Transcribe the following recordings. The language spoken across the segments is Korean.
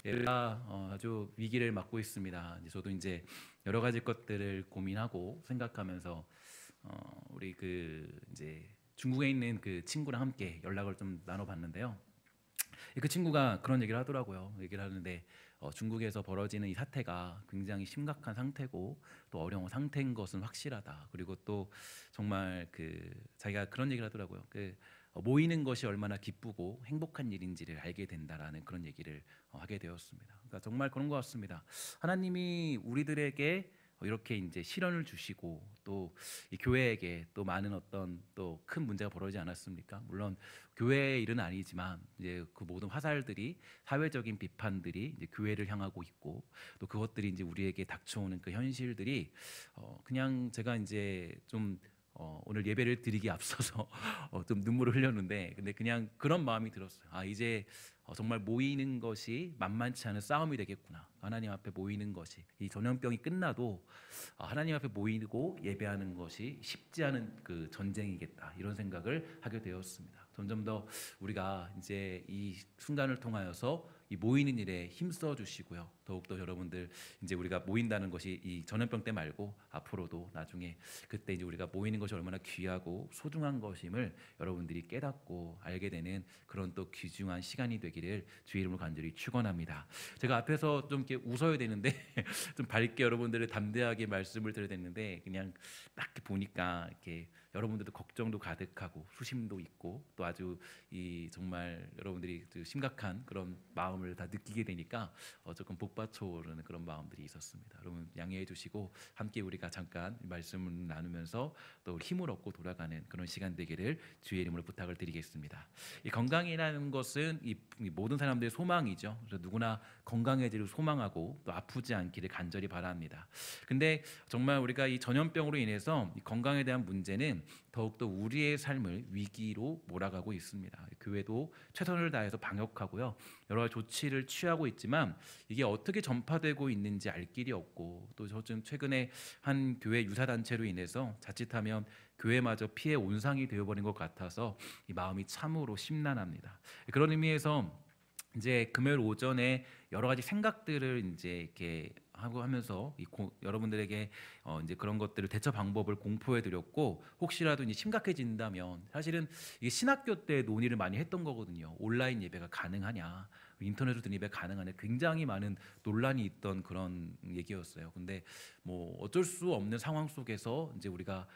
얘가 아주 위기를 맞고 있습니다. 이제 저도 이제 여러 가지 것들을 고민하고 생각하면서 우리 이제 중국에 있는 그 친구랑 함께 연락을 좀 나눠봤는데요. 그 친구가 그런 얘기를 하더라고요. 얘기를 하는데 중국에서 벌어지는 이 사태가 굉장히 심각한 상태고 또 어려운 상태인 것은 확실하다. 그리고 또 정말 자기가 그런 얘기를 하더라고요. 모이는 것이 얼마나 기쁘고 행복한 일인지를 알게 된다라는 그런 얘기를 하게 되었습니다. 그러니까 정말 그런 것 같습니다. 하나님이 우리들에게 이렇게 이제 시련을 주시고 또 이 교회에게 또 많은 어떤 또 큰 문제가 벌어지지 않았습니까? 물론 교회의 일은 아니지만 이제 그 모든 화살들이 사회적인 비판들이 이제 교회를 향하고 있고 또 그것들이 이제 우리에게 닥쳐오는 그 현실들이 그냥 제가 이제 좀 오늘 예배를 드리기 앞서서 좀 눈물을 흘렸는데 근데 그냥 그런 마음이 들었어요. 아 이제 정말 모이는 것이 만만치 않은 싸움이 되겠구나. 하나님 앞에 모이는 것이 이 전염병이 끝나도 하나님 앞에 모이고 예배하는 것이 쉽지 않은 그 전쟁이겠다 이런 생각을 하게 되었습니다. 점점 더 우리가 이제 이 순간을 통하여서 이 모이는 일에 힘써 주시고요. 더욱더 여러분들 이제 우리가 모인다는 것이 이 전염병 때 말고 앞으로도 나중에 그때 이제 우리가 모이는 것이 얼마나 귀하고 소중한 것임을 여러분들이 깨닫고 알게 되는 그런 또 귀중한 시간이 되기를 주의 이름으로 간절히 축원합니다. 제가 앞에서 좀 이렇게 웃어야 되는데 좀 밝게 여러분들을 담대하게 말씀을 드려야 되는데 그냥 딱 보니까 이렇게 여러분들도 걱정도 가득하고 수심도 있고 또 아주 이 정말 여러분들이 심각한 그런 마음을 다 느끼게 되니까 조금 복받쳐오르는 그런 마음들이 있었습니다. 여러분 양해해 주시고 함께 우리가 잠깐 말씀을 나누면서 또 힘을 얻고 돌아가는 그런 시간 되기를 주의 이름으로 부탁을 드리겠습니다. 이 건강이라는 것은 이 모든 사람들의 소망이죠. 그래서 누구나 건강해지를 소망하고 또 아프지 않기를 간절히 바랍니다. 근데 정말 우리가 이 전염병으로 인해서 이 건강에 대한 문제는 더욱더 우리의 삶을 위기로 몰아가고 있습니다. 교회도 최선을 다해서 방역하고요. 여러 조치를 취하고 있지만 이게 어떻게 전파되고 있는지 알 길이 없고 또 요즘 최근에 한 교회 유사단체로 인해서 자칫하면 교회마저 피해 온상이 되어버린 것 같아서 이 마음이 참으로 심란합니다. 그런 의미에서 이제 금요일 오전에 여러 가지 생각들을 이제 이렇게 하고 하면서 여러분들에게 이제 그런 것들을 대처 방법을 공포해 드렸고 혹시라도 이제 심각해진다면 사실은 이게 신학교 때 논의를 많이 했던 거거든요. 온라인 예배가 가능하냐, 인터넷으로 드린 예배 가능하냐 굉장히 많은 논란이 있던 그런 얘기였어요. 근데 뭐 어쩔 수 없는 상황 속에서 이제 우리가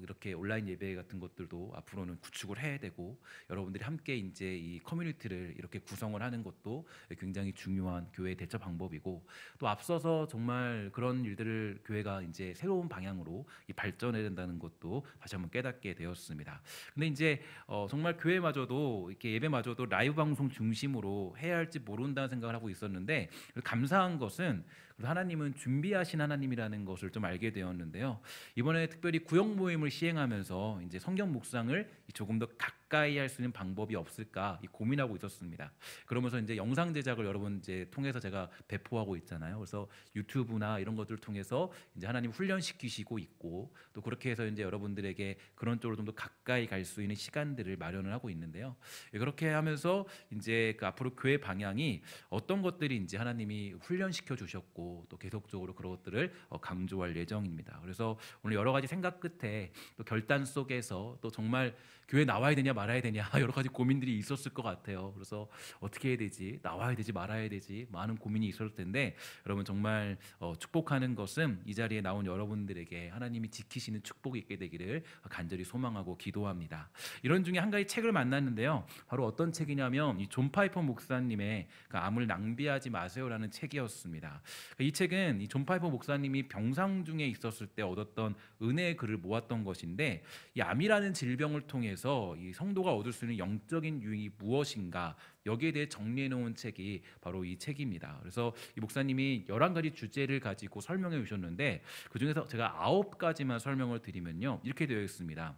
이렇게 온라인 예배 같은 것들도 앞으로는 구축을 해야 되고 여러분들이 함께 이제 이 커뮤니티를 이렇게 구성을 하는 것도 굉장히 중요한 교회 대처 방법이고 또 앞서서 정말 그런 일들을 교회가 이제 새로운 방향으로 발전해야 된다는 것도 다시 한번 깨닫게 되었습니다. 근데 이제 정말 교회마저도 이렇게 예배마저도 라이브 방송 중심으로 해야 할지 모른다는 생각을 하고 있었는데 감사한 것은 하나님은 준비하신 하나님이라는 것을 좀 알게 되었는데요. 이번에 특별히 구역 모임을 시행하면서 이제 성경 묵상을 조금 더 가까이 할 수 있는 방법이 없을까 고민하고 있었습니다. 그러면서 이제 영상 제작을 여러분 이제 통해서 제가 배포하고 있잖아요. 그래서 유튜브나 이런 것들을 통해서 이제 하나님 훈련시키시고 있고 또 그렇게 해서 이제 여러분들에게 그런 쪽으로 좀 더 가까이 갈 수 있는 시간들을 마련을 하고 있는데요. 그렇게 하면서 이제 앞으로 교회 방향이 어떤 것들이 이제 하나님이 훈련시켜 주셨고 또 계속적으로 그런 것들을 강조할 예정입니다. 그래서 오늘 여러 가지 생각 끝에 또 결단 속에서 또 정말 교회 나와야 되냐 말아야 되냐 여러 가지 고민들이 있었을 것 같아요. 그래서 어떻게 해야 되지? 나와야 되지 말아야 되지? 많은 고민이 있었을 텐데 여러분 정말 축복하는 것은 이 자리에 나온 여러분들에게 하나님이 지키시는 축복이 있게 되기를 간절히 소망하고 기도합니다. 이런 중에 한 가지 책을 만났는데요. 바로 어떤 책이냐면 이 존 파이퍼 목사님의 암을 낭비하지 마세요라는 책이었습니다. 이 책은 이 존 파이퍼 목사님이 병상 중에 있었을 때 얻었던 은혜의 글을 모았던 것인데 이 암이라는 질병을 통해서 이 성도가 얻을 수 있는 영적인 유익이 무엇인가 여기에 대해 정리해 놓은 책이 바로 이 책입니다. 그래서 이 목사님이 11가지 주제를 가지고 설명해 주셨는데 그중에서 제가 9가지만 설명을 드리면요. 이렇게 되어 있습니다.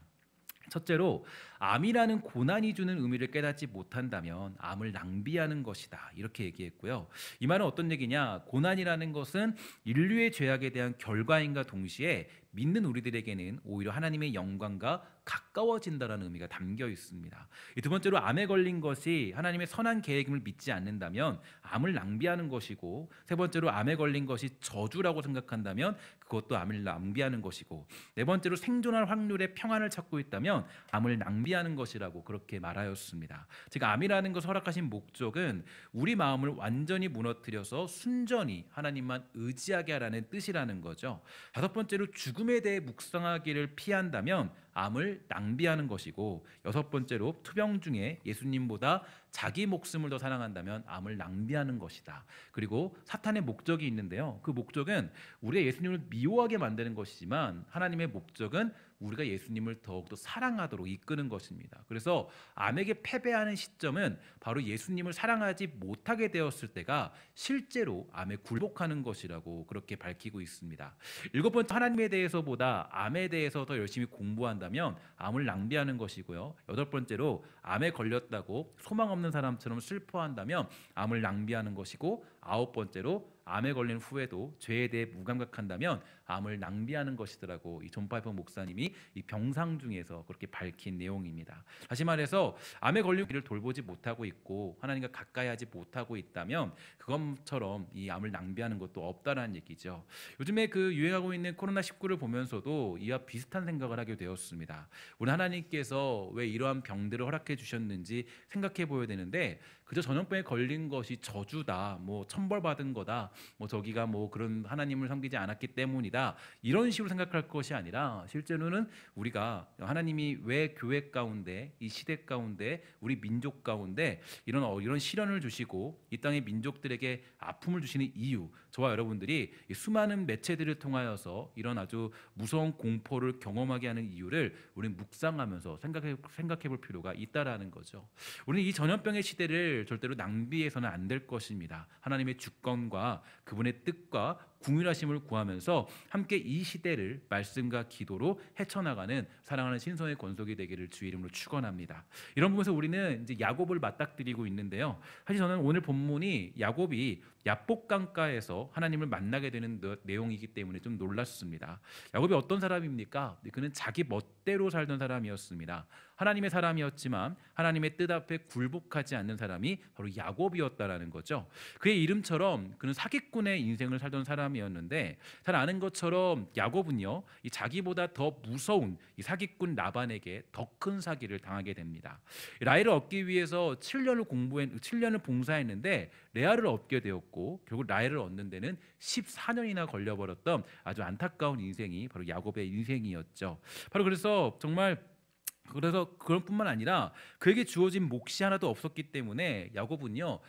첫째로 암이라는 고난이 주는 의미를 깨닫지 못한다면 암을 낭비하는 것이다 이렇게 얘기했고요. 이 말은 어떤 얘기냐, 고난이라는 것은 인류의 죄악에 대한 결과인과 동시에 믿는 우리들에게는 오히려 하나님의 영광과 가까워진다라는 의미가 담겨 있습니다. 두 번째로 암에 걸린 것이 하나님의 선한 계획임을 믿지 않는다면 암을 낭비하는 것이고, 세 번째로 암에 걸린 것이 저주라고 생각한다면 그것도 암을 낭비하는 것이고, 네 번째로 생존할 확률의 평안을 찾고 있다면 암을 낭비하는 것이라고 그렇게 말하였습니다. 즉 암이라는 것을 허락하신 목적은 우리 마음을 완전히 무너뜨려서 순전히 하나님만 의지하게 하라는 뜻이라는 거죠. 다섯 번째로 죽음에 대해 묵상하기를 피한다면 암을 낭비하는 것이고, 여섯 번째로 투병 중에 예수님보다 자기 목숨을 더 사랑한다면 암을 낭비하는 것이다. 그리고 사탄의 목적이 있는데요, 그 목적은 우리가 예수님을 미워하게 만드는 것이지만 하나님의 목적은 우리가 예수님을 더욱더 사랑하도록 이끄는 것입니다. 그래서 암에게 패배하는 시점은 바로 예수님을 사랑하지 못하게 되었을 때가 실제로 암에 굴복하는 것이라고 그렇게 밝히고 있습니다. 일곱 번째, 하나님에 대해서보다 암에 대해서 더 열심히 공부한다면 암을 낭비하는 것이고요. 여덟 번째로, 암에 걸렸다고 소망 없는 사람처럼 슬퍼한다면 암을 낭비하는 것이고, 아홉 번째로, 암에 걸린 후에도 죄에 대해 무감각한다면 암을 낭비하는 것이더라고 이 존 파이퍼 목사님이 이 병상 중에서 그렇게 밝힌 내용입니다. 다시 말해서 암에 걸린 이를 돌보지 못하고 있고 하나님과 가까이 하지 못하고 있다면 그것처럼 이 암을 낭비하는 것도 없다라는 얘기죠. 요즘에 그 유행하고 있는 코로나19를 보면서도 이와 비슷한 생각을 하게 되었습니다. 우리 하나님께서 왜 이러한 병들을 허락해 주셨는지 생각해 보여야 되는데, 그저 전염병에 걸린 것이 저주다, 뭐 천벌받은 거다, 뭐 저기가 뭐 그런 하나님을 섬기지 않았기 때문이다, 이런 식으로 생각할 것이 아니라 실제로는 우리가 하나님이 왜 교회 가운데, 이 시대 가운데, 우리 민족 가운데 이런 시련을 주시고 이 땅의 민족들에게 아픔을 주시는 이유, 저와 여러분들이 이 수많은 매체들을 통하여서 이런 아주 무서운 공포를 경험하게 하는 이유를 우리는 묵상하면서 생각해 볼 필요가 있다라는 거죠. 우리는 이 전염병의 시대를 절대로 낭비해서는 안 될 것입니다. 하나님의 주권과 그분의 뜻과 궁휼하심을 구하면서 함께 이 시대를 말씀과 기도로 헤쳐나가는 사랑하는 신성의 권속이 되기를 주의 이름으로 축원합니다. 이런 부분에서 우리는 이제 야곱을 맞닥뜨리고 있는데요. 사실 저는 오늘 본문이 야곱이 야복강가에서 하나님을 만나게 되는 내용이기 때문에 좀 놀랐습니다. 야곱이 어떤 사람입니까? 그는 자기 멋대로 살던 사람이었습니다. 하나님의 사람이었지만 하나님의 뜻 앞에 굴복하지 않는 사람이 바로 야곱이었다라는 거죠. 그의 이름처럼 그는 사기꾼의 인생을 살던 사람이었는데, 잘 아는 것처럼 야곱은요, 이 자기보다 더 무서운 이 사기꾼 라반에게 더 큰 사기를 당하게 됩니다. 라헬을 얻기 위해서 7년을 봉사했는데 레아를 얻게 되었고, 결국 라헬을 얻는 데는 14년이나 걸려버렸던 아주 안타까운 인생이 바로 야곱의 인생이었죠. 바로 그래서 그래서 그런 뿐만 아니라 그에게 주어진 몫이 하나도 없었기 때문에 야곱은요,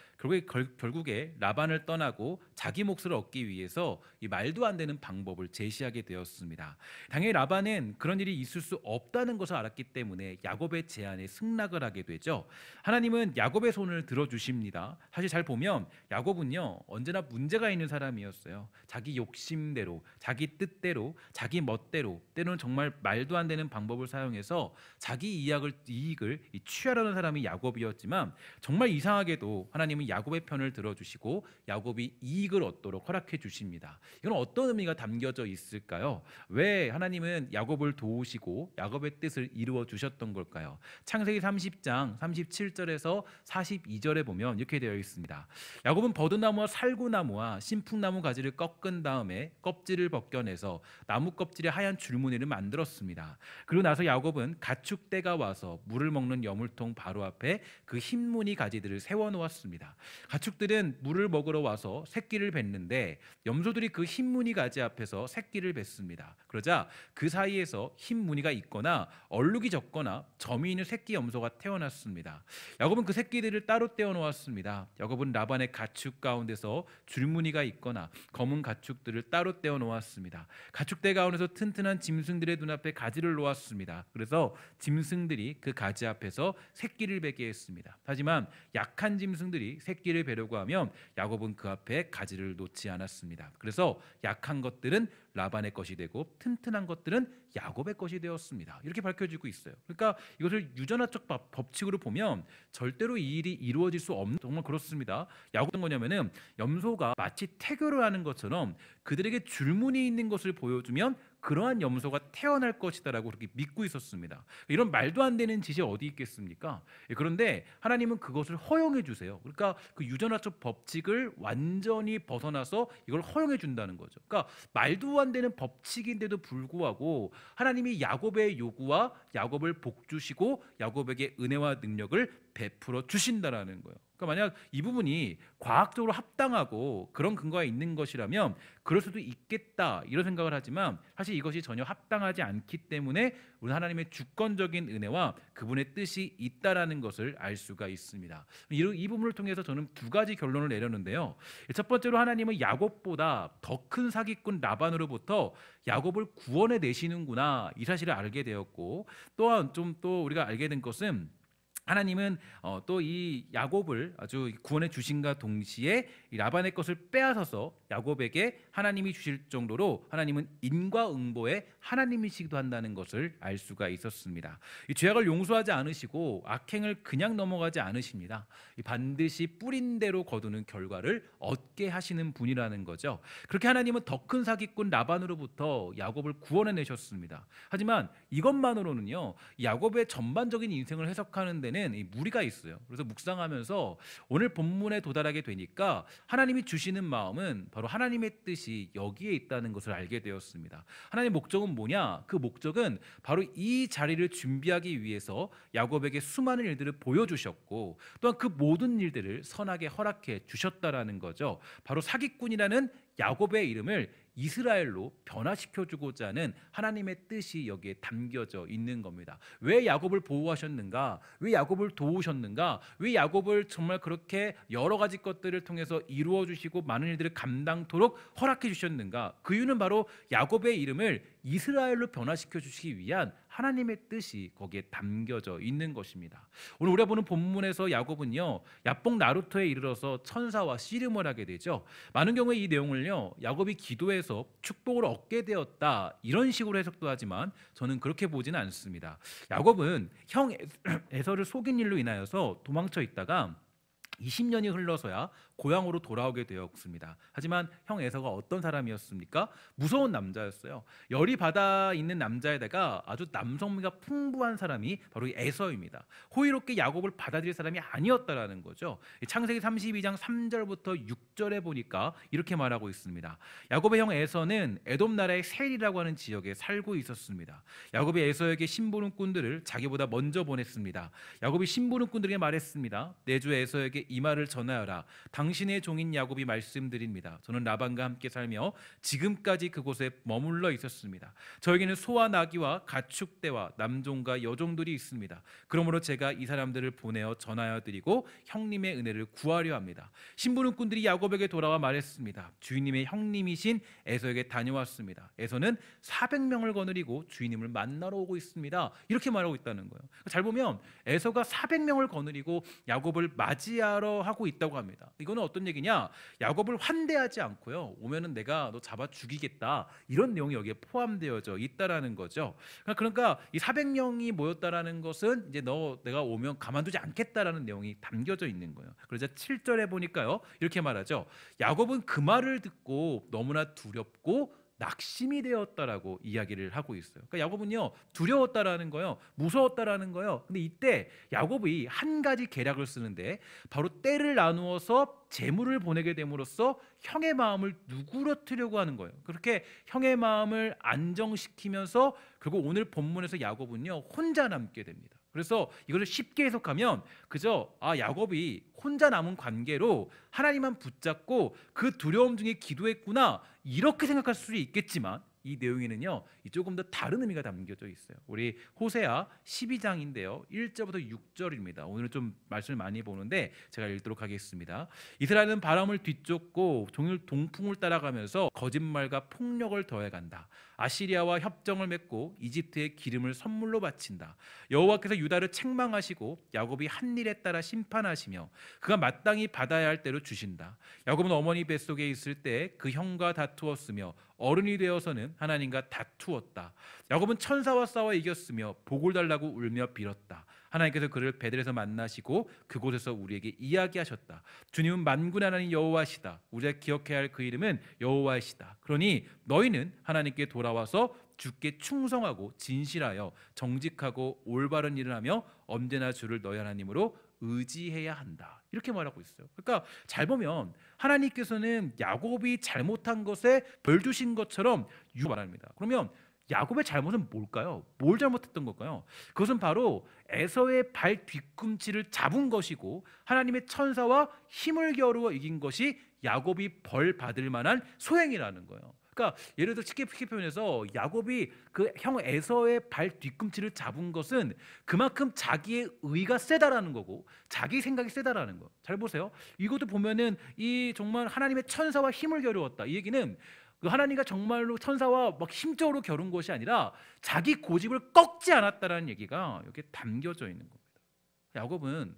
결국에 라반을 떠나고 자기 몫을 얻기 위해서 이 말도 안 되는 방법을 제시하게 되었습니다. 당연히 라반은 그런 일이 있을 수 없다는 것을 알았기 때문에 야곱의 제안에 승낙을 하게 되죠. 하나님은 야곱의 손을 들어주십니다. 사실 잘 보면 야곱은요, 언제나 문제가 있는 사람이었어요. 자기 욕심대로, 자기 뜻대로, 자기 멋대로, 때로는 정말 말도 안 되는 방법을 사용해서 자기 이익을 취하려는 사람이 야곱이었지만, 정말 이상하게도 하나님은 야곱의 편을 들어주시고 야곱이 이익을 얻도록 허락해 주십니다. 이건 어떤 의미가 담겨져 있을까요? 왜 하나님은 야곱을 도우시고 야곱의 뜻을 이루어 주셨던 걸까요? 창세기 30장 37절에서 42절에 보면 이렇게 되어 있습니다. 야곱은 버드나무와 살구나무와 신풍나무 가지를 꺾은 다음에 껍질을 벗겨내서 나무 껍질에 하얀 줄무늬를 만들었습니다. 그리고 나서 야곱은 가축대가 와서 물을 먹는 여물통 바로 앞에 그 흰무늬 가지들을 세워놓았습니다. 가축들은 물을 먹으러 와서 새끼를 뱉는데 염소들이 그 흰무늬 가지 앞에서 새끼를 뱉습니다. 그러자 그 사이에서 흰무늬가 있거나 얼룩이 적거나 점이 있는 새끼 염소가 태어났습니다. 야곱은 그 새끼들을 따로 떼어놓았습니다. 야곱은 라반의 가축 가운데서 줄무늬가 있거나 검은 가축들을 따로 떼어놓았습니다. 가축대 가운데서 튼튼한 짐승들의 눈앞에 가지를 놓았습니다. 그래서 짐승들이 그 가지 앞에서 새끼를 베게 했습니다. 하지만 약한 짐승들이 새끼를 베려고 하면 야곱은 그 앞에 가지를 놓지 않았습니다. 그래서 약한 것들은 라반의 것이 되고 튼튼한 것들은 야곱의 것이 되었습니다. 이렇게 밝혀지고 있어요. 그러니까 이것을 유전화적 법칙으로 보면 절대로 이 일이 이루어질 수 없는, 정말 그렇습니다. 야곱은 어떤 거냐면은 염소가 마치 태교를 하는 것처럼 그들에게 줄무늬 있는 것을 보여주면 그러한 염소가 태어날 것이다라고 그렇게 믿고 있었습니다. 이런 말도 안 되는 짓이 어디 있겠습니까? 그런데 하나님은 그것을 허용해 주세요. 그러니까 그 유전화적 법칙을 완전히 벗어나서 이걸 허용해 준다는 거죠. 그러니까 말도 안 되는 법칙인데도 불구하고 하나님이 야곱의 요구와 야곱을 복주시고 야곱에게 은혜와 능력을 베풀어 주신다라는 거예요. 그러니까 만약 이 부분이 과학적으로 합당하고 그런 근거가 있는 것이라면 그럴 수도 있겠다 이런 생각을 하지만 사실 이것이 전혀 합당하지 않기 때문에 우리 하나님의 주권적인 은혜와 그분의 뜻이 있다라는 것을 알 수가 있습니다. 이 부분을 통해서 저는 두 가지 결론을 내렸는데요. 첫 번째로 하나님은 야곱보다 더 큰 사기꾼 라반으로부터 야곱을 구원해 내시는구나 이 사실을 알게 되었고, 또한 또 우리가 알게 된 것은 하나님은 또 이 야곱을 아주 구원해 주신과 동시에 이 라반의 것을 빼앗아서 야곱에게 하나님이 주실 정도로 하나님은 인과응보의 하나님이시기도 한다는 것을 알 수가 있었습니다. 이 죄악을 용서하지 않으시고 악행을 그냥 넘어가지 않으십니다. 반드시 뿌린 대로 거두는 결과를 얻게 하시는 분이라는 거죠. 그렇게 하나님은 더 큰 사기꾼 라반으로부터 야곱을 구원해 내셨습니다. 하지만 이것만으로는요, 야곱의 전반적인 인생을 해석하는 데는 이 무리가 있어요. 그래서 묵상하면서 오늘 본문에 도달하게 되니까 하나님이 주시는 마음은 바로 하나님의 뜻이 여기에 있다는 것을 알게 되었습니다. 하나님의 목적은 뭐냐? 그 목적은 바로 이 자리를 준비하기 위해서 야곱에게 수많은 일들을 보여주셨고, 또한 그 모든 일들을 선하게 허락해 주셨다라는 거죠. 바로 사기꾼이라는 야곱의 이름을 이스라엘로 변화시켜주고자 하는 하나님의 뜻이 여기에 담겨져 있는 겁니다. 왜 야곱을 보호하셨는가? 왜 야곱을 도우셨는가? 왜 야곱을 정말 그렇게 여러 가지 것들을 통해서 이루어 주시고 많은 일들을 감당토록 허락해 주셨는가? 그 이유는 바로 야곱의 이름을 이스라엘로 변화시켜 주시기 위한 하나님의 뜻이 거기에 담겨져 있는 것입니다. 오늘 우리가 보는 본문에서 야곱은요, 야복 나루토에 이르러서 천사와 씨름을 하게 되죠. 많은 경우에 이 내용을요, 야곱이 기도해서 축복을 얻게 되었다 이런 식으로 해석도 하지만 저는 그렇게 보지는 않습니다. 야곱은 형 에서를 속인 일로 인하여서 도망쳐 있다가 20년이 흘러서야 고향으로 돌아오게 되었습니다. 하지만 형 에서가 어떤 사람이었습니까? 무서운 남자였어요. 열이 받아 있는 남자에다가 아주 남성미가 풍부한 사람이 바로 에서입니다. 호의롭게 야곱을 받아들일 사람이 아니었다라는 거죠. 창세기 32장 3절부터 6절에 보니까 이렇게 말하고 있습니다. 야곱의 형 에서는 에돔 나라의 셀이라고 하는 지역에 살고 있었습니다. 야곱이 에서에게 심부름꾼들을 자기보다 먼저 보냈습니다. 야곱이 심부름꾼들에게 말했습니다. 내 주 에서에게 이 말을 전하여라. 당신의 종인 야곱이 말씀드립니다. 저는 라반과 함께 살며 지금까지 그곳에 머물러 있었습니다. 저에게는 소와 나귀와 가축대와 남종과 여종들이 있습니다. 그러므로 제가 이 사람들을 보내어 전하여 드리고 형님의 은혜를 구하려 합니다. 심부름꾼들이 야곱에게 돌아와 말했습니다. 주인님의 형님이신 에서에게 다녀왔습니다. 에서는 400명을 거느리고 주인님을 만나러 오고 있습니다. 이렇게 말하고 있다는 거예요. 잘 보면 에서가 400명을 거느리고 야곱을 맞이하러 하고 있다고 합니다. 이거는 어떤 얘기냐? 야곱을 환대하지 않고요, 오면은 내가 너 잡아 죽이겠다 이런 내용이 여기에 포함되어져 있다라는 거죠. 그러니까 이 400명이 모였다라는 것은 이제 내가 오면 가만두지 않겠다라는 내용이 담겨져 있는 거예요. 그러자 7절에 보니까요, 이렇게 말하죠. 야곱은 그 말을 듣고 너무나 두렵고 낙심이 되었다라고 이야기를 하고 있어요. 그러니까 야곱은요, 두려웠다라는 거예요, 무서웠다라는 거예요. 근데 이때 야곱이 한 가지 계략을 쓰는데 바로 때를 나누어서 재물을 보내게 됨으로써 형의 마음을 누그러뜨려고 하는 거예요. 그렇게 형의 마음을 안정시키면서 결국 오늘 본문에서 야곱은요, 혼자 남게 됩니다. 그래서 이것을 쉽게 해석하면 그저 야곱이 혼자 남은 관계로 하나님만 붙잡고 그 두려움 중에 기도했구나 이렇게 생각할 수 있겠지만 이 내용에는요, 조금 더 다른 의미가 담겨져 있어요. 우리 호세아 12장인데요 1절부터 6절입니다. 오늘 좀 말씀을 많이 보는데 제가 읽도록 하겠습니다. 이스라엘은 바람을 뒤쫓고 종일 동풍을 따라가면서 거짓말과 폭력을 더해간다. 아시리아와 협정을 맺고 이집트에 기름을 선물로 바친다. 여호와께서 유다를 책망하시고 야곱이 한 일에 따라 심판하시며 그가 마땅히 받아야 할 대로 주신다. 야곱은 어머니 뱃속에 있을 때 그 형과 다투었으며 어른이 되어서는 하나님과 다투었다. 야곱은 천사와 싸워 이겼으며 복을 달라고 울며 빌었다. 하나님께서 그를 베들에서 만나시고 그곳에서 우리에게 이야기하셨다. 주님은 만군의 하나님 여호와시다. 우리가 기억해야 할 그 이름은 여호와시다. 그러니 너희는 하나님께 돌아와서 주께 충성하고 진실하여 정직하고 올바른 일을 하며 언제나 주를 너희 하나님으로 의지해야 한다. 이렇게 말하고 있어요. 그러니까 잘 보면 하나님께서는 야곱이 잘못한 것에 벌 주신 것처럼 말합니다. 그러면 야곱의 잘못은 뭘까요? 뭘 잘못했던 걸까요? 그것은 바로 에서의 발 뒤꿈치를 잡은 것이고 하나님의 천사와 힘을 겨루어 이긴 것이 야곱이 벌 받을 만한 소행이라는 거예요. 그러니까 예를 들어 쉽게 표현해서 야곱이 그 형 에서의 발 뒤꿈치를 잡은 것은 그만큼 자기의 의가 세다라는 거고 자기 생각이 세다라는 거. 잘 보세요. 이것도 보면은 이 정말 하나님의 천사와 힘을 겨루었다. 이 얘기는 그 하나님과 정말로 천사와 막 힘적으로 겨룬 것이 아니라 자기 고집을 꺾지 않았다라는 얘기가 여기에 담겨져 있는 겁니다. 야곱은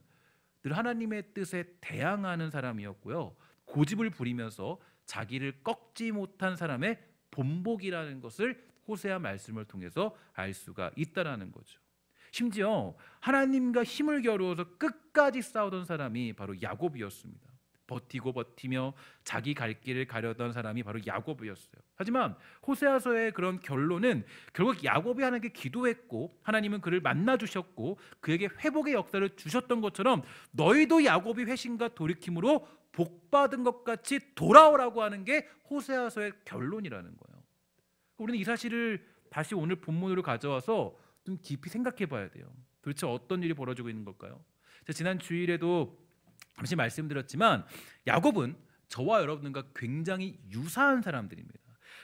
늘 하나님의 뜻에 대항하는 사람이었고요. 고집을 부리면서 자기를 꺾지 못한 사람의 본보기라는 것을 호세아 말씀을 통해서 알 수가 있다라는 거죠. 심지어 하나님과 힘을 겨루어서 끝까지 싸우던 사람이 바로 야곱이었습니다. 버티고 버티며 자기 갈 길을 가려던 사람이 바로 야곱이었어요. 하지만 호세아서의 그런 결론은 결국 야곱이 하나님께 기도했고 하나님은 그를 만나 주셨고 그에게 회복의 역사를 주셨던 것처럼 너희도 야곱이 회심과 돌이킴으로 복받은 것 같이 돌아오라고 하는 게 호세아서의 결론이라는 거예요. 우리는 이 사실을 다시 오늘 본문으로 가져와서 좀 깊이 생각해 봐야 돼요. 도대체 어떤 일이 벌어지고 있는 걸까요? 지난 주일에도 잠시 말씀드렸지만 야곱은 저와 여러분과 굉장히 유사한 사람들입니다.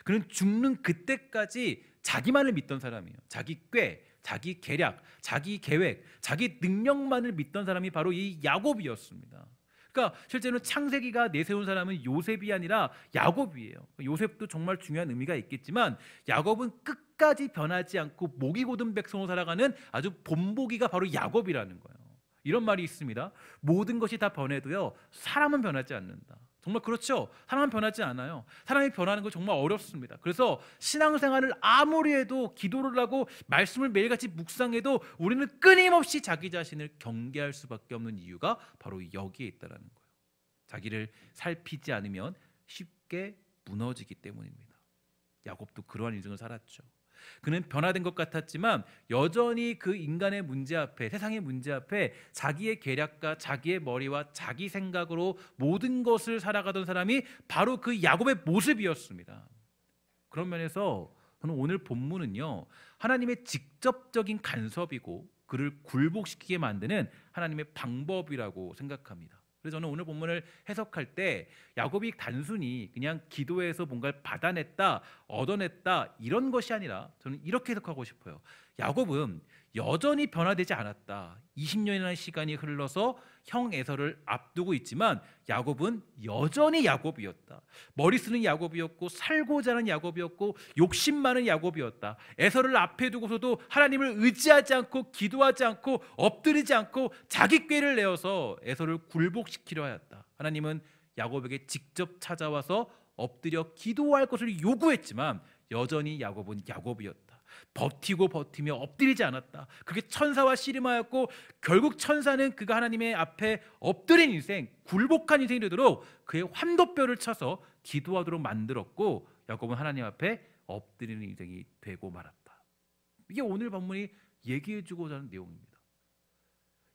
그는 죽는 그때까지 자기만을 믿던 사람이에요. 자기 꾀, 자기 계략, 자기 계획, 자기 능력만을 믿던 사람이 바로 이 야곱이었습니다. 그러니까 실제로 창세기가 내세운 사람은 요셉이 아니라 야곱이에요. 요셉도 정말 중요한 의미가 있겠지만 야곱은 끝까지 변하지 않고 목이 곧은 백성으로 살아가는 아주 본보기가 바로 야곱이라는 거예요. 이런 말이 있습니다. 모든 것이 다 변해도요 사람은 변하지 않는다. 정말 그렇죠. 사람은 변하지 않아요. 사람이 변하는 거 정말 어렵습니다. 그래서 신앙생활을 아무리 해도 기도를 하고 말씀을 매일같이 묵상해도 우리는 끊임없이 자기 자신을 경계할 수밖에 없는 이유가 바로 여기에 있다는 거예요. 자기를 살피지 않으면 쉽게 무너지기 때문입니다. 야곱도 그러한 인생을 살았죠. 그는 변화된 것 같았지만 여전히 그 인간의 문제 앞에, 세상의 문제 앞에 자기의 계략과 자기의 머리와 자기 생각으로 모든 것을 살아가던 사람이 바로 그 야곱의 모습이었습니다. 그런 면에서 저는 오늘 본문은요 하나님의 직접적인 간섭이고 그를 굴복시키게 만드는 하나님의 방법이라고 생각합니다. 그래서 저는 오늘 본문을 해석할 때 야곱이 단순히 그냥 기도해서 뭔가를 받아냈다, 얻어냈다 이런 것이 아니라 저는 이렇게 해석하고 싶어요. 야곱은 여전히 변화되지 않았다. 20년이라는 시간이 흘러서 형 에서를 앞두고 있지만 야곱은 여전히 야곱이었다. 머리 쓰는 야곱이었고 살고자 하는 야곱이었고 욕심 많은 야곱이었다. 에서를 앞에 두고서도 하나님을 의지하지 않고 기도하지 않고 엎드리지 않고 자기 꾀를 내어서 에서를 굴복시키려 하였다. 하나님은 야곱에게 직접 찾아와서 엎드려 기도할 것을 요구했지만 여전히 야곱은 야곱이었다. 버티고 버티며 엎드리지 않았다. 그게 천사와 씨름하였고 결국 천사는 그가 하나님의 앞에 엎드린 인생, 굴복한 인생이 되도록 그의 환도뼈를 쳐서 기도하도록 만들었고 야곱은 하나님 앞에 엎드리는 인생이 되고 말았다. 이게 오늘 본문이 얘기해주고자 하는 내용입니다.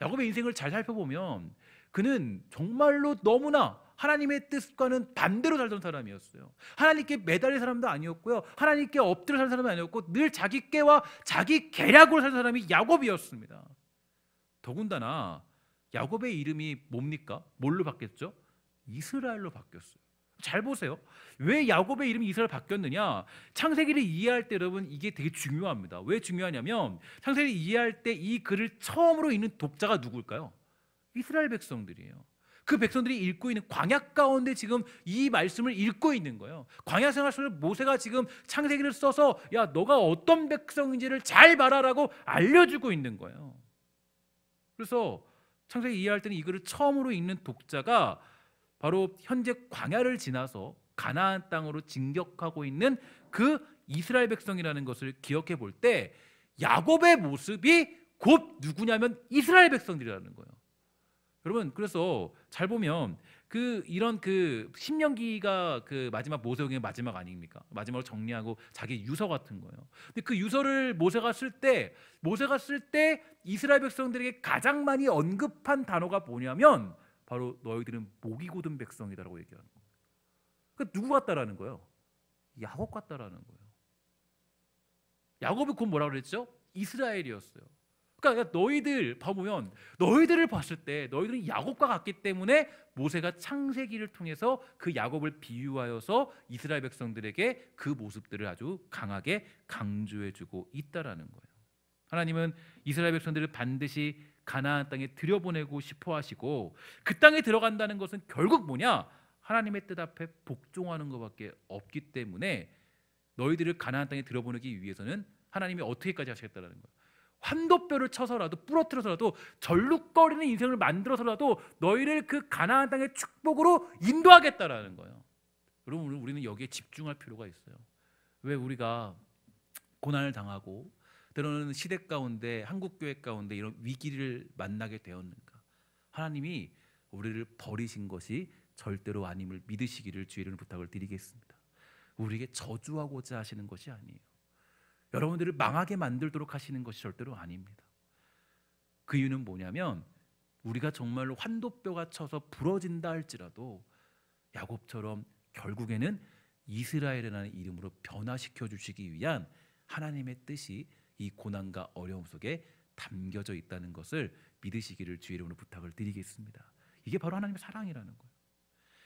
야곱의 인생을 잘 살펴보면 그는 정말로 너무나 하나님의 뜻과는 반대로 살던 사람이었어요. 하나님께 매달릴 사람도 아니었고요. 하나님께 엎드려 살 사람도 아니었고 늘 자기 꾀와 자기 계략으로 살 사람이 야곱이었습니다. 더군다나 야곱의 이름이 뭡니까? 뭘로 바뀌었죠? 이스라엘로 바뀌었어요. 잘 보세요. 왜 야곱의 이름이 이스라엘 바뀌었느냐? 창세기를 이해할 때 여러분 이게 되게 중요합니다. 왜 중요하냐면 창세기를 이해할 때 이 글을 처음으로 읽는 독자가 누굴까요? 이스라엘 백성들이에요. 그 백성들이 읽고 있는 광야 가운데 지금 이 말씀을 읽고 있는 거예요. 광야 생활 속에 모세가 지금 창세기를 써서 야 너가 어떤 백성인지를 잘 봐라라고 알려주고 있는 거예요. 그래서 창세기 이해할 때는 이 글을 처음으로 읽는 독자가 바로 현재 광야를 지나서 가나안 땅으로 진격하고 있는 그 이스라엘 백성이라는 것을 기억해 볼 때 야곱의 모습이 곧 누구냐면 이스라엘 백성들이라는 거예요. 여러분, 그래서 잘 보면 이런 신명기가 마지막 모세오경의 마지막 아닙니까? 마지막으로 정리하고 자기 유서 같은 거예요. 근데 그 유서를 모세가 쓸 때 이스라엘 백성들에게 가장 많이 언급한 단어가 뭐냐면 바로 너희들은 목이 곧은 백성이다라고 얘기하는 거예요. 그러니까 누구 같다라는 거예요? 야곱 같다라는 거예요. 야곱이 곧 뭐라고 그랬죠? 이스라엘이었어요. 그러니까 너희들 봐보면 너희들을 봤을 때 너희들은 야곱과 같기 때문에 모세가 창세기를 통해서 그 야곱을 비유하여서 이스라엘 백성들에게 그 모습들을 아주 강하게 강조해주고 있다라는 거예요. 하나님은 이스라엘 백성들을 반드시 가나안 땅에 들여보내고 싶어 하시고 그 땅에 들어간다는 것은 결국 뭐냐? 하나님의 뜻 앞에 복종하는 것밖에 없기 때문에 너희들을 가나안 땅에 들여보내기 위해서는 하나님이 어떻게까지 하시겠다는 거예요. 환도뼈를 쳐서라도 부러뜨려서라도 절룩거리는 인생을 만들어서라도 너희를 그 가나안 땅의 축복으로 인도하겠다라는 거예요. 여러분, 우리는 여기에 집중할 필요가 있어요. 왜 우리가 고난을 당하고 때로는 시대 가운데 한국교회 가운데 이런 위기를 만나게 되었는가? 하나님이 우리를 버리신 것이 절대로 아님을 믿으시기를 주의 이름으로 부탁을 드리겠습니다. 우리에게 저주하고자 하시는 것이 아니에요. 여러분들을 망하게 만들도록 하시는 것이 절대로 아닙니다. 그 이유는 뭐냐면 우리가 정말로 환도뼈가 쳐서 부러진다 할지라도 야곱처럼 결국에는 이스라엘이라는 이름으로 변화시켜 주시기 위한 하나님의 뜻이 이 고난과 어려움 속에 담겨져 있다는 것을 믿으시기를 주의 이름으로 부탁을 드리겠습니다. 이게 바로 하나님의 사랑이라는 거예요.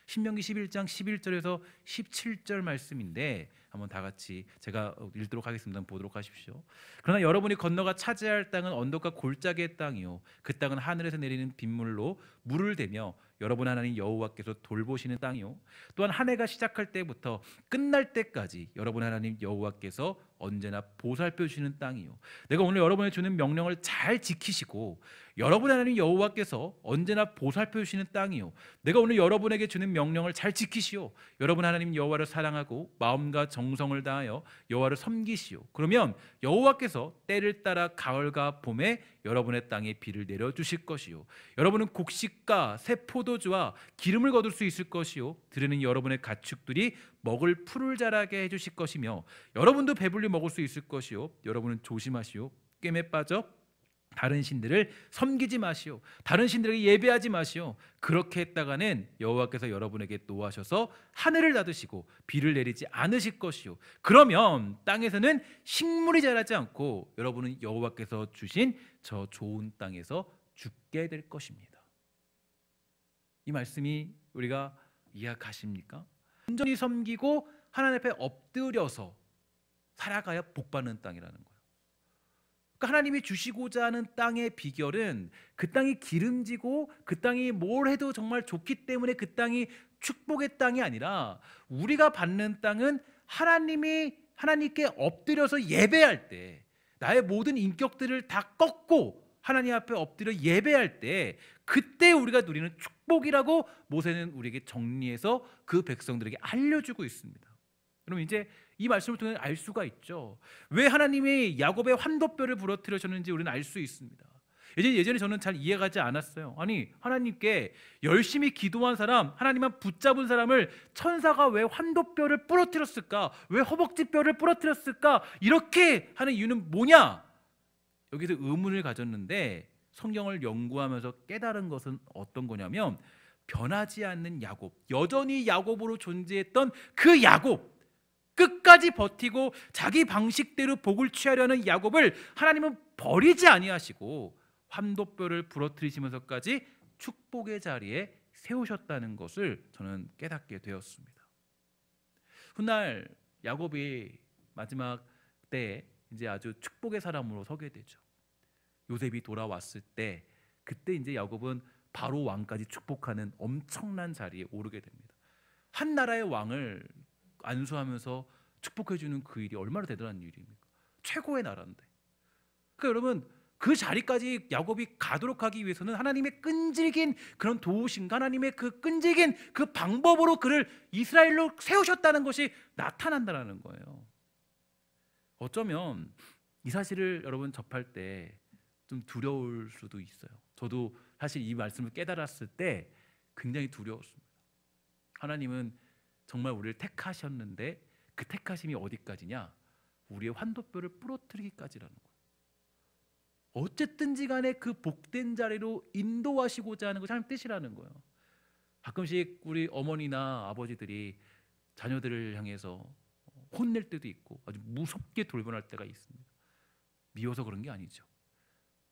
신명기 11장 11절에서 17절 말씀인데 한번 다 같이 제가 읽도록 하겠습니다. 보도록 하십시오. 그러나 여러분이 건너가 차지할 땅은 언덕과 골짜기의 땅이요 그 땅은 하늘에서 내리는 빗물로 물을 대며 여러분 하나님 여호와께서 돌보시는 땅이요 또한 한 해가 시작할 때부터 끝날 때까지 여러분 하나님 여호와께서 언제나 보살펴 주시는 땅이요 내가 오늘 여러분에 주는 명령을 잘 지키시고 여러분 하나님 여호와께서 언제나 보살펴 주시는 땅이요 내가 오늘 여러분에게 주는 명령을 잘 지키시오 여러분 하나님 여호와를 사랑하고 마음과 정성을 다하여 여호와를 섬기시오 그러면 여호와께서 때를 따라 가을과 봄에 여러분의 땅에 비를 내려주실 것이요 여러분은 곡식과 새 포도주와 기름을 거둘 수 있을 것이요 들으는 여러분의 가축들이 먹을 풀을 자라게 해주실 것이며 여러분도 배불리 먹을 수 있을 것이요 여러분은 조심하시오 꿰매 빠져 다른 신들을 섬기지 마시오 다른 신들에게 예배하지 마시오 그렇게 했다가는 여호와께서 여러분에게 노하셔서 하늘을 닫으시고 비를 내리지 않으실 것이요 그러면 땅에서는 식물이 자라지 않고 여러분은 여호와께서 주신 저 좋은 땅에서 죽게 될 것입니다. 이 말씀이 우리가 이해가십니까? 온전히 섬기고 하나님 앞에 엎드려서 살아가야 복받는 땅이라는 거예요. 그러니까 하나님이 주시고자 하는 땅의 비결은 그 땅이 기름지고 그 땅이 뭘 해도 정말 좋기 때문에 그 땅이 축복의 땅이 아니라 우리가 받는 땅은 하나님께 엎드려서 예배할 때 나의 모든 인격들을 다 꺾고 하나님 앞에 엎드려 예배할 때 그때 우리가 누리는 축복이라고 모세는 우리에게 정리해서 그 백성들에게 알려주고 있습니다. 그럼 이제 이 말씀을 통해 알 수가 있죠. 왜 하나님이 야곱의 환도뼈를 부러뜨리셨는지 우리는 알 수 있습니다. 예전에 저는 잘 이해가지 않았어요. 아니 하나님께 열심히 기도한 사람, 하나님만 붙잡은 사람을 천사가 왜 환도뼈를 부러뜨렸을까? 왜 허벅지뼈를 부러뜨렸을까? 이렇게 하는 이유는 뭐냐? 여기서 의문을 가졌는데 성경을 연구하면서 깨달은 것은 어떤 거냐면 변하지 않는 야곱, 여전히 야곱으로 존재했던 그 야곱, 끝까지 버티고 자기 방식대로 복을 취하려는 야곱을 하나님은 버리지 아니하시고 환도뼈를 부러뜨리시면서까지 축복의 자리에 세우셨다는 것을 저는 깨닫게 되었습니다. 훗날 야곱이 마지막 때에 이제 아주 축복의 사람으로 서게 되죠. 요셉이 돌아왔을 때 그때 이제 야곱은 바로 왕까지 축복하는 엄청난 자리에 오르게 됩니다. 한 나라의 왕을 안수하면서 축복해주는 그 일이 얼마나 대단한 일입니까? 최고의 나라인데. 그러니까 여러분 그 자리까지 야곱이 가도록 하기 위해서는 하나님의 끈질긴 그런 도우심과 하나님의 그 끈질긴 그 방법으로 그를 이스라엘로 세우셨다는 것이 나타난다는 거예요. 어쩌면 이 사실을 여러분 접할 때 좀 두려울 수도 있어요. 저도 사실 이 말씀을 깨달았을 때 굉장히 두려웠습니다. 하나님은 정말 우리를 택하셨는데 그 택하심이 어디까지냐? 우리의 환도뼈를 부러뜨리기까지라는 거예요. 어쨌든지 간에 그 복된 자리로 인도하시고자 하는 것이 하나님 뜻이라는 거예요. 가끔씩 우리 어머니나 아버지들이 자녀들을 향해서 혼낼 때도 있고 아주 무섭게 돌변할 때가 있습니다. 미워서 그런 게 아니죠.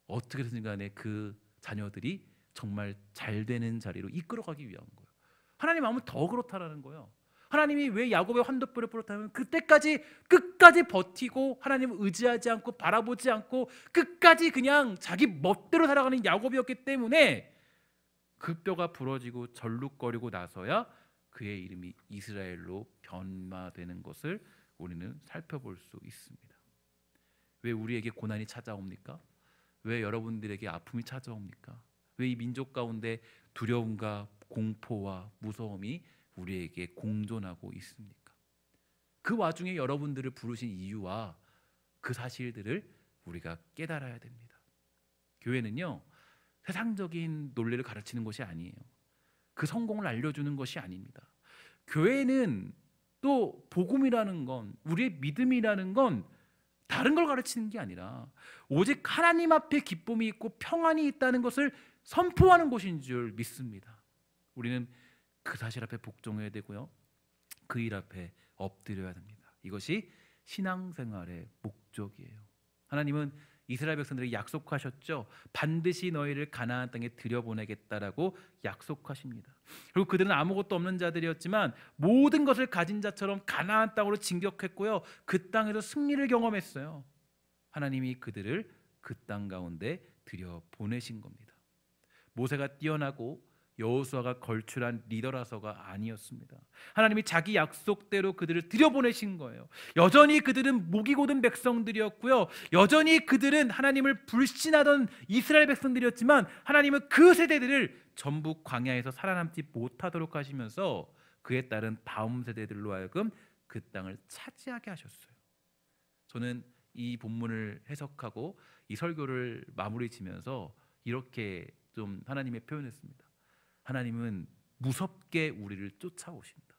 어떻게든 간에 그 자녀들이 정말 잘 되는 자리로 이끌어가기 위한 거예요. 하나님 마음은 더 그렇다라는 거예요. 하나님이 왜 야곱의 환도뼈를 부렀다면 그때까지 끝까지 버티고 하나님을 의지하지 않고 바라보지 않고 끝까지 그냥 자기 멋대로 살아가는 야곱이었기 때문에 그 뼈가 부러지고 절룩거리고 나서야 그의 이름이 이스라엘로 변화되는 것을 우리는 살펴볼 수 있습니다. 왜 우리에게 고난이 찾아옵니까? 왜 여러분들에게 아픔이 찾아옵니까? 왜 이 민족 가운데 두려움과 공포와 무서움이 우리에게 공존하고 있습니까? 그 와중에 여러분들을 부르신 이유와 그 사실들을 우리가 깨달아야 됩니다. 교회는요, 세상적인 논리를 가르치는 것이 아니에요. 그 성공을 알려주는 것이 아닙니다. 교회는 또 복음이라는 건, 우리의 믿음이라는 건 다른 걸 가르치는 게 아니라 오직 하나님 앞에 기쁨이 있고 평안이 있다는 것을 선포하는 곳인 줄 믿습니다. 우리는 그 사실 앞에 복종해야 되고요, 그 일 앞에 엎드려야 됩니다. 이것이 신앙생활의 목적이에요. 하나님은 이스라엘 백성들에게 약속하셨죠. 반드시 너희를 가나안 땅에 들여보내겠다라고 약속하십니다. 그리고 그들은 아무것도 없는 자들이었지만 모든 것을 가진 자처럼 가나안 땅으로 진격했고요, 그 땅에서 승리를 경험했어요. 하나님이 그들을 그 땅 가운데 들여보내신 겁니다. 모세가 뛰어나고 여호수아가 걸출한 리더라서가 아니었습니다. 하나님이 자기 약속대로 그들을 들여보내신 거예요. 여전히 그들은 목이 곧은 백성들이었고요, 여전히 그들은 하나님을 불신하던 이스라엘 백성들이었지만 하나님은 그 세대들을 전부 광야에서 살아남지 못하도록 하시면서 그에 따른 다음 세대들로 하여금 그 땅을 차지하게 하셨어요. 저는 이 본문을 해석하고 이 설교를 마무리 지면서 이렇게 좀 하나님의 표현했습니다. 하나님은 무섭게 우리를 쫓아오신다.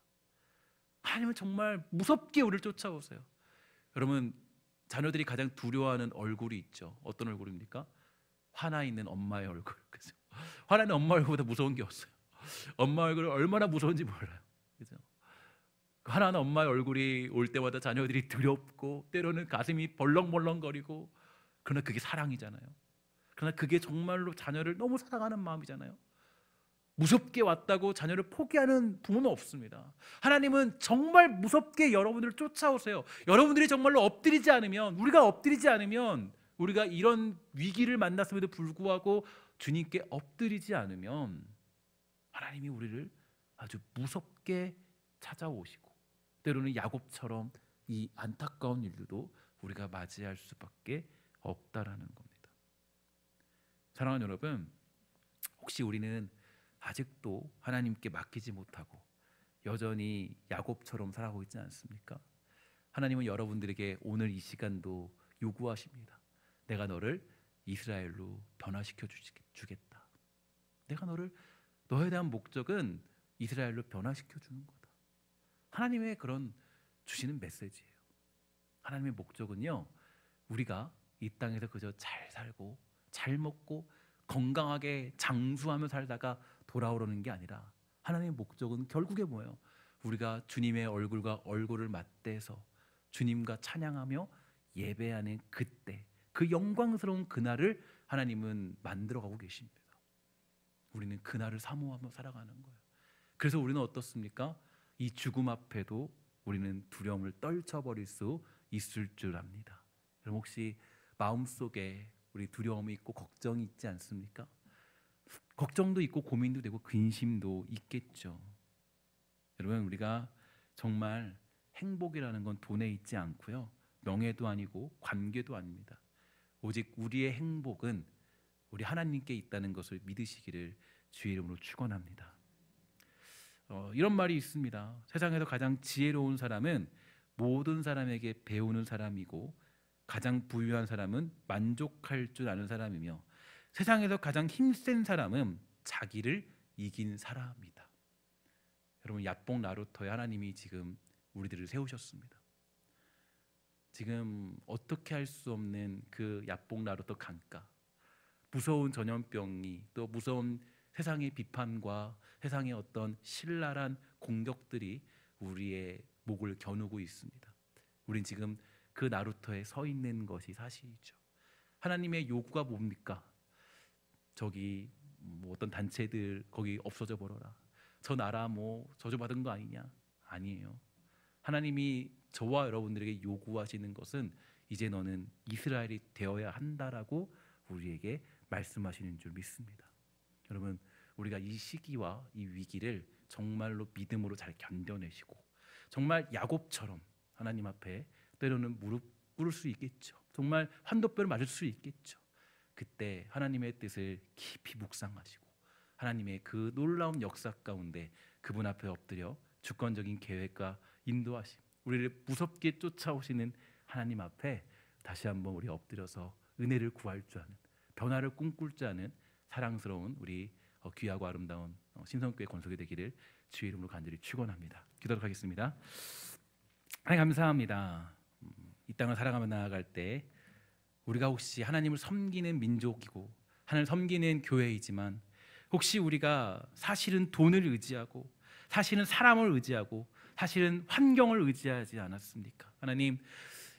하나님은 정말 무섭게 우리를 쫓아오세요. 여러분, 자녀들이 가장 두려워하는 얼굴이 있죠. 어떤 얼굴입니까? 화나 있는 엄마의 얼굴. 그죠? 화나는 엄마 얼굴보다 무서운 게 없어요. 엄마 얼굴이 얼마나 무서운지 몰라요. 그죠? 화나는 엄마의 얼굴이 올 때마다 자녀들이 두렵고 때로는 가슴이 벌렁벌렁거리고, 그러나 그게 사랑이잖아요. 그러나 그게 정말로 자녀를 너무 사랑하는 마음이잖아요. 무섭게 왔다고 자녀를 포기하는 부모는 없습니다. 하나님은 정말 무섭게 여러분들을 쫓아오세요. 여러분들이 정말로 엎드리지 않으면, 우리가 엎드리지 않으면, 우리가 이런 위기를 만났음에도 불구하고 주님께 엎드리지 않으면 하나님이 우리를 아주 무섭게 찾아오시고 때로는 야곱처럼 이 안타까운 일들도 우리가 맞이할 수밖에 없다라는 겁니다. 사랑하는 여러분, 혹시 우리는 아직도 하나님께 맡기지 못하고 여전히 야곱처럼 살아가고 있지 않습니까? 하나님은 여러분들에게 오늘 이 시간도 요구하십니다. 내가 너를 이스라엘로 변화시켜 주겠다. 내가 너에 대한 목적은 이스라엘로 변화시켜 주는 거다. 하나님의 그런 주시는 메시지예요. 하나님의 목적은요, 우리가 이 땅에서 그저 잘 살고 잘 먹고 건강하게 장수하며 살다가 돌아오려는 게 아니라, 하나님의 목적은 결국에 뭐예요? 우리가 주님의 얼굴과 얼굴을 맞대서 주님과 찬양하며 예배하는 그때, 그 영광스러운 그날을 하나님은 만들어가고 계십니다. 우리는 그날을 사모하며 살아가는 거예요. 그래서 우리는 어떻습니까? 이 죽음 앞에도 우리는 두려움을 떨쳐버릴 수 있을 줄 압니다. 여러분, 혹시 마음속에 우리 두려움이 있고 걱정이 있지 않습니까? 걱정도 있고 고민도 되고 근심도 있겠죠. 여러분, 우리가 정말 행복이라는 건 돈에 있지 않고요, 명예도 아니고 관계도 아닙니다. 오직 우리의 행복은 우리 하나님께 있다는 것을 믿으시기를 주의 이름으로 축원합니다. 이런 말이 있습니다. 세상에서 가장 지혜로운 사람은 모든 사람에게 배우는 사람이고 가장 부유한 사람은 만족할 줄 아는 사람이며 세상에서 가장 힘센 사람은 자기를 이긴 사람이다. 여러분, 야복 나루터에 하나님이 지금 우리들을 세우셨습니다. 지금 어떻게 할 수 없는 그 야복 나루터 강가, 무서운 전염병이, 또 무서운 세상의 비판과 세상의 어떤 신랄한 공격들이 우리의 목을 겨누고 있습니다. 우린 지금 그 나루터에 서 있는 것이 사실이죠. 하나님의 요구가 뭡니까? 저기 뭐 어떤 단체들 거기 없어져 버려라, 저 나라 뭐 저주받은 거 아니냐? 아니에요. 하나님이 저와 여러분들에게 요구하시는 것은 이제 너는 이스라엘이 되어야 한다라고 우리에게 말씀하시는 줄 믿습니다. 여러분, 우리가 이 시기와 이 위기를 정말로 믿음으로 잘 견뎌내시고 정말 야곱처럼 하나님 앞에 때로는 무릎 꿇을 수 있겠죠. 정말 환도뼈를 맞을 수 있겠죠. 그때 하나님의 뜻을 깊이 묵상하시고 하나님의 그 놀라운 역사 가운데 그분 앞에 엎드려 주권적인 계획과 인도하심, 우리를 무섭게 쫓아오시는 하나님 앞에 다시 한번 우리 엎드려서 은혜를 구할 줄 아는, 변화를 꿈꿀 줄 아는 사랑스러운 우리 귀하고 아름다운 신성교회 건속이 되기를 주의 이름으로 간절히 축원합니다. 기도하도록 하겠습니다. 하나님 감사합니다. 이 땅을 살아가며 나아갈 때 우리가 혹시 하나님을 섬기는 민족이고 하나님을 섬기는 교회이지만 혹시 우리가 사실은 돈을 의지하고 사실은 사람을 의지하고 사실은 환경을 의지하지 않았습니까? 하나님,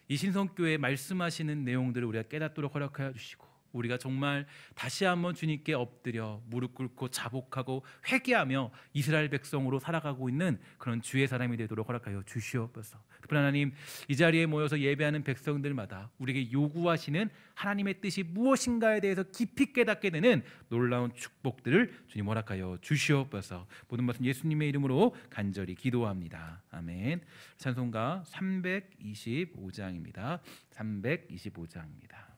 이 신성교회에 말씀하시는 내용들을 우리가 깨닫도록 허락하여 주시고 우리가 정말 다시 한번 주님께 엎드려 무릎 꿇고 자복하고 회개하며 이스라엘 백성으로 살아가고 있는 그런 주의 사람이 되도록 허락하여 주시옵소서. 특별히 하나님, 이 자리에 모여서 예배하는 백성들마다 우리에게 요구하시는 하나님의 뜻이 무엇인가에 대해서 깊이 깨닫게 되는 놀라운 축복들을 주님 허락하여 주시옵소서. 모든 말씀 예수님의 이름으로 간절히 기도합니다. 아멘. 찬송가 325장입니다. 325장입니다.